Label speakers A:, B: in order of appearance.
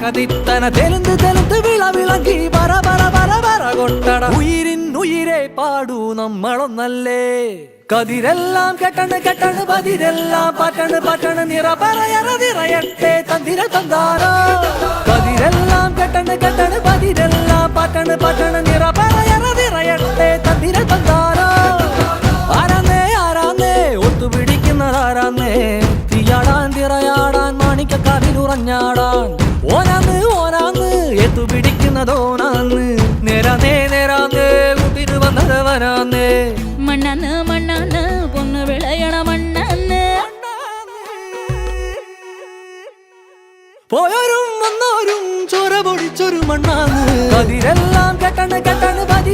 A: തകതിത്തന തെലുന്ത് തെലുന്ത് വിളവിളക്കി പറ പറ പറ പറ കൊട്ടട ഉയിരിൻ ഉയിരെ പാടൂ നമ്മളൊന്നല്ലേ കതിരെല്ലാം കെട്ടണ് കെട്ടണ് പതിരെല്ലാം പറ്റണ് പറ്റണ് നിറ പറയറ നിറയട്ടെ തന്തിര തന്താരോ കതിരെല്ലാം കെട്ടണ് കെട്ടണ് പതിരെല്ലാം പറ്റണ് പറ്റണ് നിറ പറയറ നിറയട്ടെ തന്തിര തന്താരോ ആരാന്നേ ആരാന്നേ ഒത്തുപിടിക്കുന്നതാരാന്നേ തീയാടാൻ തിറയാടാൻ മാണിക്കക്കാതിലുറഞ്ഞാടാൻ ഓനാന്ന് ഓനാന്ന് എത്തുപിടിക്കുന്നതോനാന്ന് നേരാന്നേ നേരാന്നേ കൂട്ടിന് വന്നതവനാന്നേ
B: മണ്ണാന്ന് മണ്ണാന്ന് പൊന്ന് വിളയണ മണ്ണാന്ന്
A: പോയോരും വന്നോരും ചോര പൊടിച്ചൊരു മണ്ണാന്ന് കതിരെല്ലാം കെട്ടണ് കെട്ടണ് പതി